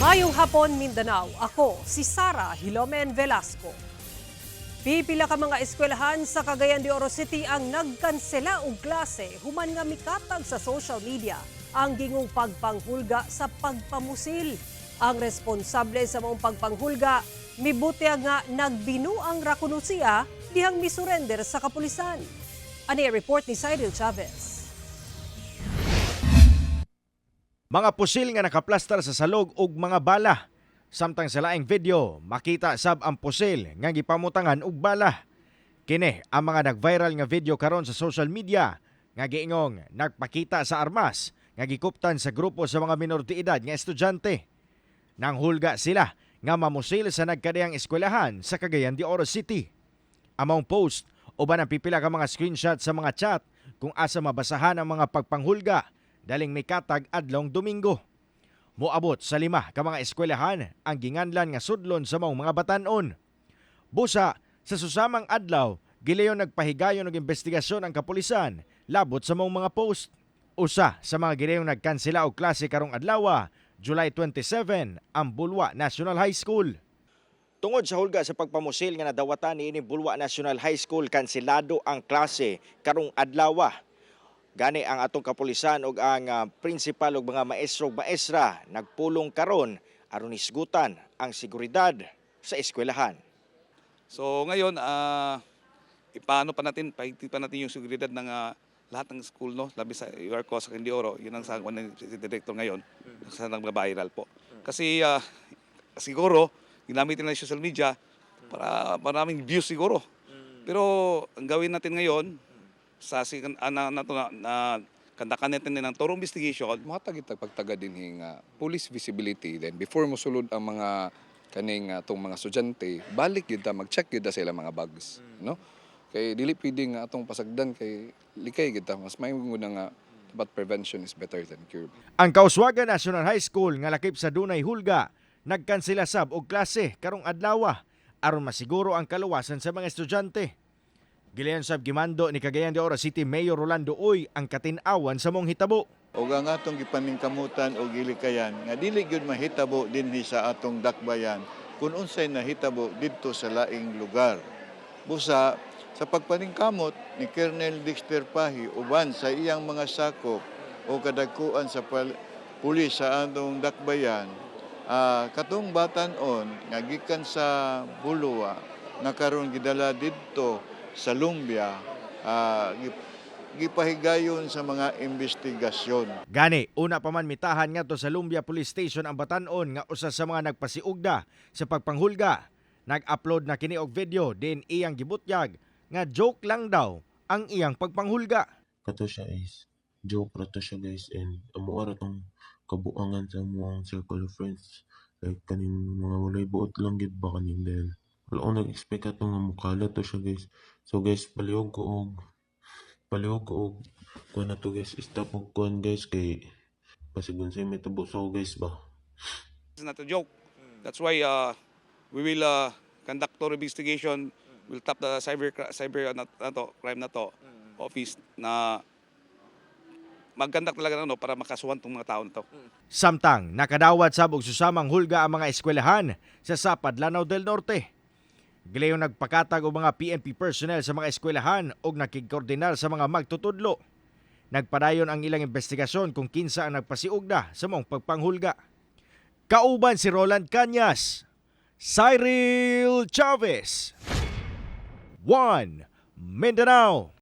Mayong hapon, Mindanao. Ako, si Sara Hilomen Velasco. Pipila ka mga eskwelahan sa Cagayan de Oro City ang nagkansela og klase human nga mikatag sa social media ang gingong pagpanghulga sa pagpamusil. Ang responsable sa maong pagpanghulga mibuti nga nagbinuang rakunusiya dihang misurrender sa kapulisan. Ani report ni Cyril Chavez. Mga pusil nga nakaplastar sa salog ug mga bala. Samtang sa laing video, makita sab ang pusil nga gipamutangan og bala. Kini ang mga nag-viral nga video karon sa social media nga giingong nagpakita sa armas nga gikuptan sa grupo sa mga minor de edad nga estudyante. Nang hulga sila nga mamusil sa nagkadiyang eskwelahan sa Cagayan de Oro City. Among post uban ang pipila ka mga screenshot sa mga chat kung asa mabasahan ang mga pagpanghulga daling mikatag adlong Domingo. Moabot sa 5 ka mga eskwelahan ang ginganlan nga sudlon sa maong mga batan-on. Busa sa susamang adlaw, gilayon nagpahigayon og investigasyon ang kapulisan labot sa maong mga post. Usa sa mga gilayong nagkansela og klase karong adlaw, July 27, ang Bulwa National High School. Tungod sa hulga sa pagpamusil nga nadawatan niini Bulwa National High School, kanselado ang klase karong adlaw. Gani ang atong kapulisan ug ang principal ug mga maestro ug maestra nagpulong karon aron isgutan ang seguridad sa eskwelahan. So ngayon, ipaano pa natin, pahigpit pa natin yung seguridad ng lahat ng school, no? Labi sa URCO sa Cagayan de Oro, yun ang sa si director ngayon, sa nag-viral po. Kasi siguro, ginamit nila yung social media para maraming views siguro. Pero ang gawin natin ngayon, sa kandakan natin ng thorough investigation. Matag itag pagtaga din nga police visibility, then before mo sulod ang mga kaning atong mga estudyante, balik gyud ta mag-check gyud ta sa ilang mga bags, no? Kay dili pwede nga atong pasagdan kay likay gyud ta, mas maayong nga but prevention is better than cure. Ang Kauswagan National High School nga lakip sa dunay hulga nagkansela sab og klase karong adlaw aron masiguro ang kaluwasan sa mga estudyante. Gilayon sab gimando ni Cagayan de Oro City Mayor Rolando Uy ang katin-awan sa mong hitabo. Og ang atong gipaningkamutan og gilikayan nga dili gyud mahitabo dinhi sa atong dakbayan kun unsay nahitabo didto sa laing lugar. Busa sa pagpaningkamot ni Colonel Dexter Pahi uban sa iyang mga sakop o kadagkuan sa pulis sa atong dakbayan, katong batan-on nga gikan sa Bulwa nga karon gidala didto sa Lumbia, gipahigayon sa mga investigasyon. Gani, una pa man mitahan nga to sa Lumbia Police Station ang batan-on nga usa sa mga nagpasiugda sa pagpanghulga. Nag-upload na kini og video din iyang gibutyag nga joke lang daw ang iyang pagpanghulga. Kato siya is joke rato siya guys, and amo ara tong kabuangan sa mga circle of friends. Like kaning mga walay buot lang gid ba kaning dahil wala ko nag-expect atong nga mukala to siya guys. So guys, palihog ko og kuha na to guys, stop og kuhan guys kay pasigun sa may tabo so guys ba. It's not a joke. That's why we will conduct thorough investigation. We'll tap the cyber crime na to office na mag-conduct talaga para makasuhan tong mga tao na to. Samtang nakadawat sab og susamang hulga ang mga eskwelahan sa Sapad, Lanao del Norte. Gilayon nagpakatag og mga PNP personnel sa mga eskwelahan og nakigkoordinar sa mga magtutudlo. Nagpadayon ang ilang investigasyon kung kinsa ang nagpasiugda sa mong pagpanghulga. Kauban si Roland Cañas, Cyril Chavez, One Mindanao.